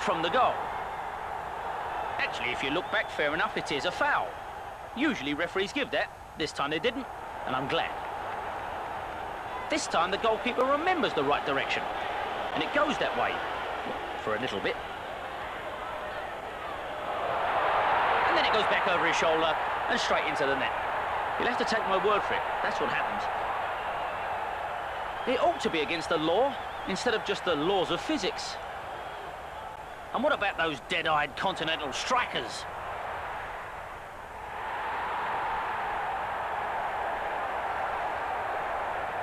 from the goal. Actually, if you look back, fair enough, it is a foul. Usually referees give that. This time they didn't, and I'm glad. This time the goalkeeper remembers the right direction, and it goes that way for a little bit. And then it goes back over his shoulder and straight into the net. You'll have to take my word for it. That's what happens. It ought to be against the law instead of just the laws of physics. And what about those dead-eyed continental strikers?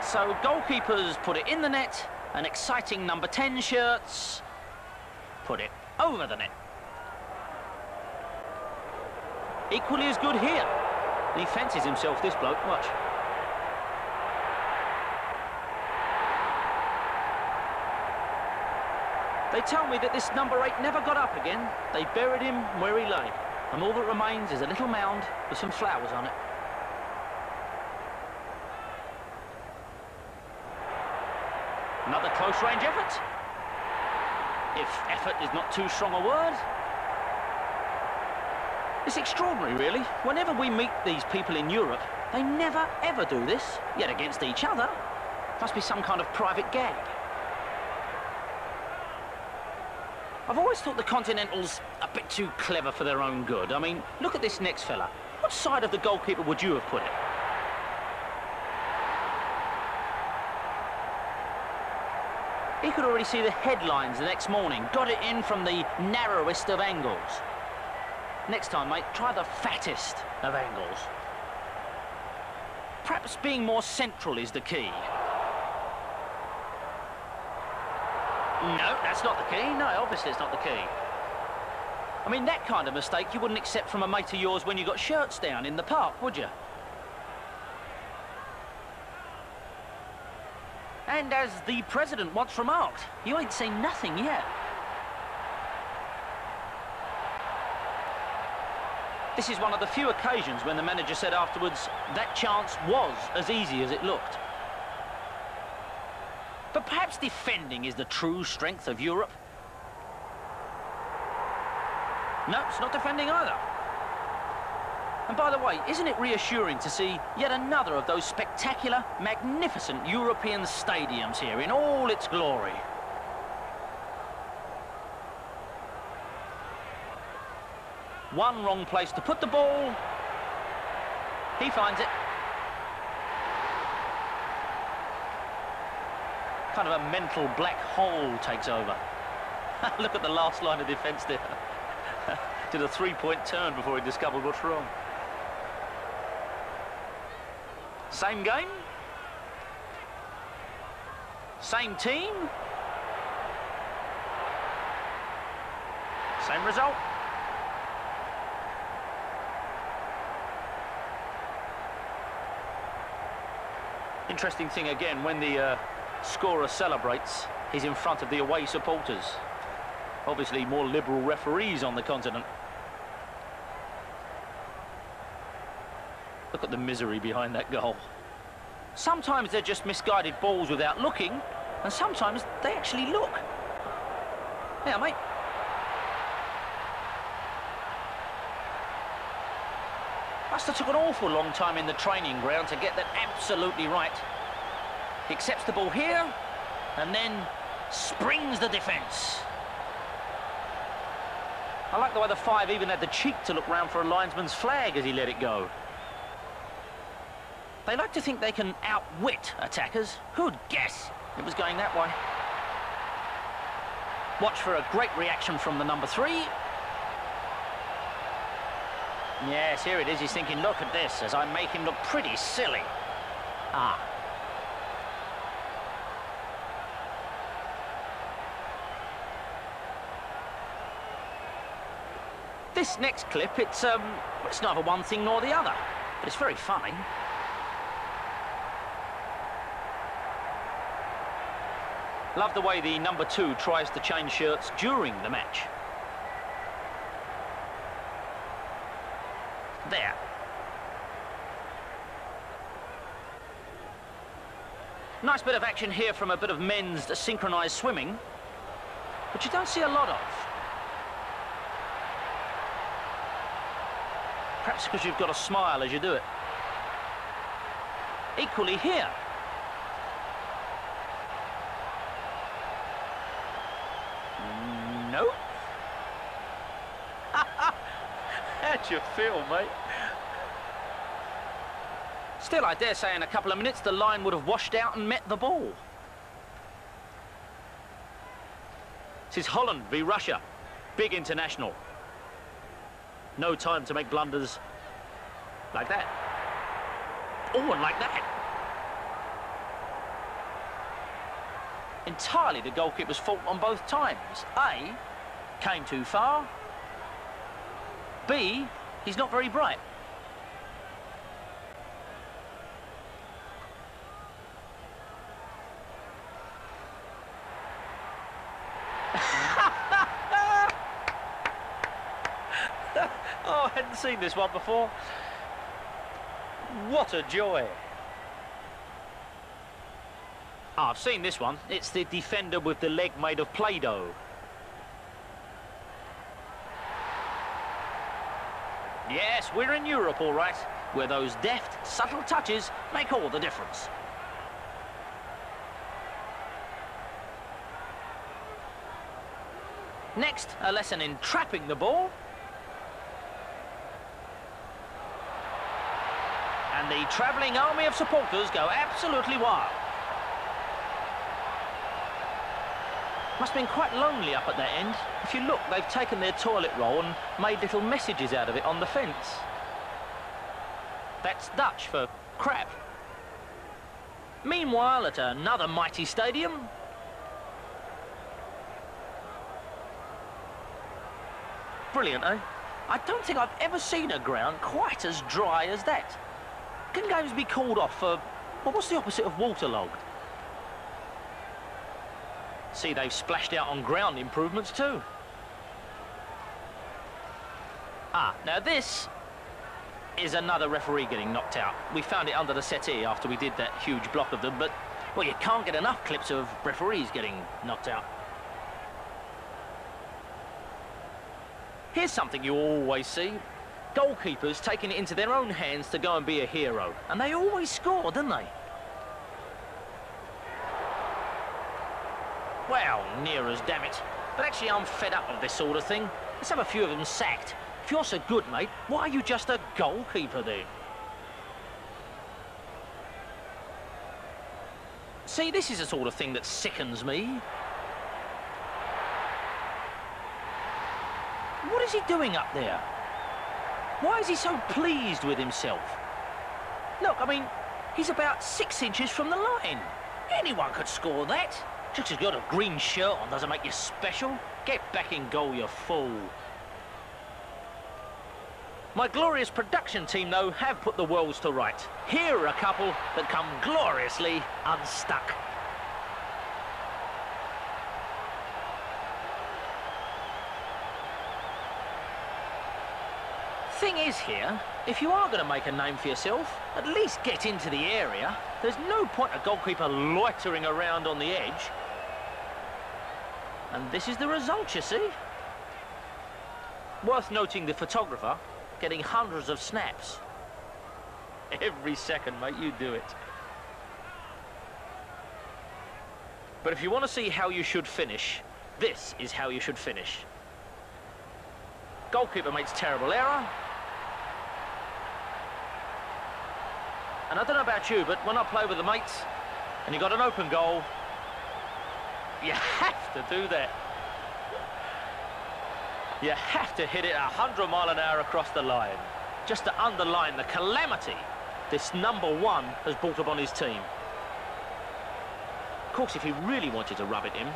So goalkeepers put it in the net, and exciting number 10 shirts put it over the net. Equally as good here. He fancies himself, this bloke, watch. They tell me that this number 8 never got up again. They buried him where he lay, and all that remains is a little mound with some flowers on it. Another close-range effort. If effort is not too strong a word. It's extraordinary, really. Whenever we meet these people in Europe, they never, ever do this, yet against each other. Must be some kind of private gag. I've always thought the Continentals a bit too clever for their own good. I mean, look at this next fella. What side of the goalkeeper would you have put it? He could already see the headlines the next morning. Got it in from the narrowest of angles. Next time, mate, try the fattest of angles. Perhaps being more central is the key. No, that's not the key. No, obviously it's not the key. I mean, that kind of mistake you wouldn't accept from a mate of yours when you got shirts down in the park, would you? And as the president once remarked, you ain't seen nothing yet. This is one of the few occasions when the manager said afterwards, that chance was as easy as it looked. But perhaps defending is the true strength of Europe. No, it's not defending either. And by the way, isn't it reassuring to see yet another of those spectacular, magnificent European stadiums here in all its glory? One wrong place to put the ball. He finds it. Kind of a mental black hole takes over. Look at the last line of defence there. Did a three-point turn before he discovered what's wrong. Same game. Same team. Same result. Interesting thing again, when the scorer celebrates, he's in front of the away supporters. Obviously more liberal referees on the continent. Look at the misery behind that goal. Sometimes they're just misguided balls without looking, and sometimes they actually look. Yeah, mate. Must have took an awful long time in the training ground to get that absolutely right. He accepts the ball here, and then springs the defence. I like the way the 5 even had the cheek to look round for a linesman's flag as he let it go. They like to think they can outwit attackers. Who'd guess it was going that way? Watch for a great reaction from the number 3. Yes, here it is. He's thinking, look at this, as I make him look pretty silly. Ah. This next clip, it's neither one thing nor the other, but it's very funny. Love the way the number 2 tries to change shirts during the match. There. Nice bit of action here from a bit of men's synchronised swimming, which you don't see a lot of. Perhaps because you've got to smile as you do it. Equally here. No. How'd you feel, mate? Still, I dare say in a couple of minutes the line would have washed out and met the ball. This is Holland v Russia. Big international. No time to make blunders like that. Oh, and like that. Entirely the goalkeeper's fault on both times. A, came too far. B, he's not very bright. Oh, I hadn't seen this one before. What a joy. Oh, I've seen this one. It's the defender with the leg made of Play-Doh. Yes, we're in Europe, all right, where those deft, subtle touches make all the difference. Next, a lesson in trapping the ball. And the travelling army of supporters go absolutely wild. Must have been quite lonely up at that end. If you look, they've taken their toilet roll and made little messages out of it on the fence. That's Dutch for crap. Meanwhile, at another mighty stadium, brilliant, eh? I don't think I've ever seen a ground quite as dry as that. Can games be called off for, well, what's the opposite of waterlogged? See, they've splashed out on ground improvements too. Ah, now this is another referee getting knocked out. We found it under the settee after we did that huge block of them, but, well, you can't get enough clips of referees getting knocked out. Here's something you always see. Goalkeepers taking it into their own hands to go and be a hero. And they always score, don't they? Well, near as damn it. But actually, I'm fed up of this sort of thing. Let's have a few of them sacked. If you're so good, mate, why are you just a goalkeeper then? See, this is the sort of thing that sickens me. What is he doing up there? Why is he so pleased with himself? Look, I mean, he's about 6 inches from the line. Anyone could score that. Just 'cause you've got a green shirt on doesn't make you special. Get back in goal, you fool. My glorious production team, though, have put the worlds to right. Here are a couple that come gloriously unstuck. Thing is here, if you are going to make a name for yourself, at least get into the area. There's no point a goalkeeper loitering around on the edge. And this is the result, you see. Worth noting the photographer getting hundreds of snaps. Every second, mate, you do it. But if you want to see how you should finish, this is how you should finish. Goalkeeper makes terrible error. And I don't know about you, but when I play with the mates and you got an open goal, you have to do that. You have to hit it 100 miles an hour across the line, just to underline the calamity this #1 has brought upon his team. Of course, if he really wanted to rub it in,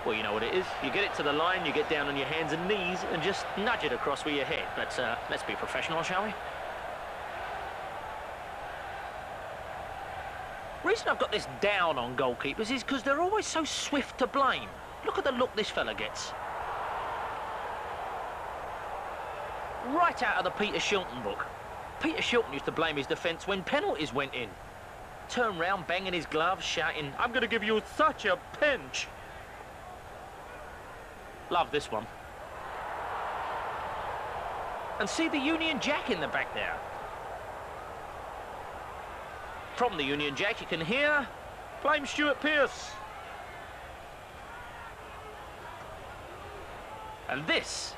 well, you know what it is. You get it to the line, you get down on your hands and knees and just nudge it across with your head. But let's be professional, shall we? The reason I've got this down on goalkeepers is because they're always so swift to blame. Look at the look this fella gets. Right out of the Peter Shilton book. Peter Shilton used to blame his defence when penalties went in. Turn round, banging his gloves, shouting, "I'm going to give you such a pinch." Love this one. And see the Union Jack in the back there. From the Union Jack, you can hear Flame Stuart Pearce. And this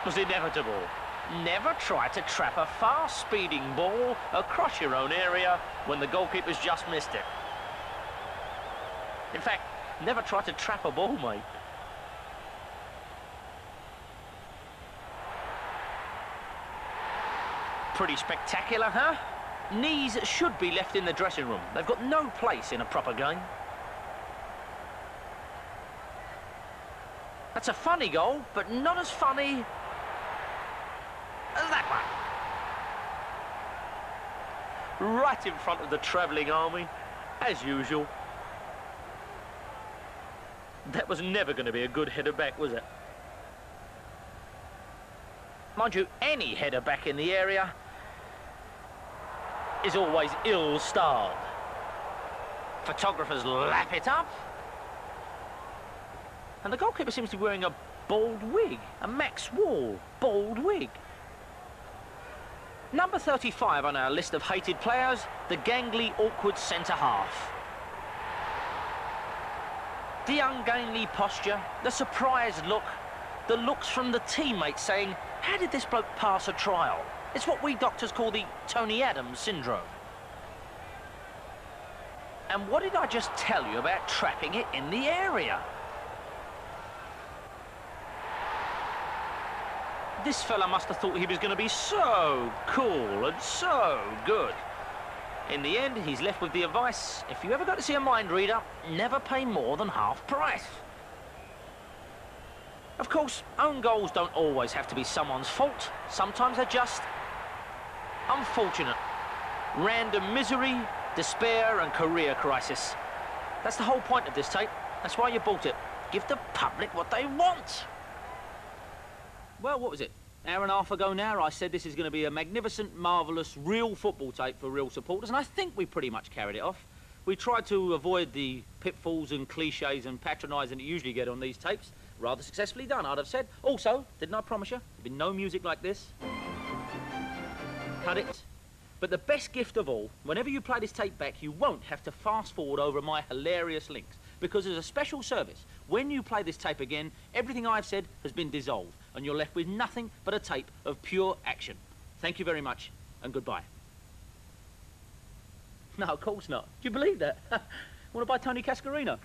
was inevitable. Never try to trap a fast-speeding ball across your own area when the goalkeeper's just missed it. In fact, never try to trap a ball, mate. Pretty spectacular, huh? Knees should be left in the dressing room. They've got no place in a proper game. That's a funny goal, but not as funny as that one. Right in front of the travelling army, as usual. That was never going to be a good header back, was it? Mind you, any header back in the area is always ill-starred. Photographers lap it up. And the goalkeeper seems to be wearing a bald wig, a Max Wall bald wig. Number 35 on our list of hated players, the gangly, awkward centre-half. The ungainly posture, the surprised look, the looks from the teammates saying, how did this bloke pass a trial? It's what we doctors call the Tony Adams syndrome. And what did I just tell you about trapping it in the area? This fella must have thought he was going to be so cool and so good. In the end, he's left with the advice, if you ever got to see a mind reader, never pay more than half price. Of course, own goals don't always have to be someone's fault. Sometimes they're just unfortunate. Random misery, despair and career crisis. That's the whole point of this tape. That's why you bought it. Give the public what they want. Well, what was it? Hour and a half ago now, I said this is going to be a magnificent, marvellous, real football tape for real supporters, and I think we pretty much carried it off. We tried to avoid the pitfalls and cliches and patronising that you usually get on these tapes. Rather successfully done, I'd have said. Also, didn't I promise you? There'd be no music like this. Cut it. But the best gift of all, whenever you play this tape back, you won't have to fast forward over my hilarious links. Because as a special service, when you play this tape again, everything I've said has been dissolved, and you're left with nothing but a tape of pure action. Thank you very much, and goodbye. No, of course not. Do you believe that? Want to buy Tony Cascarino?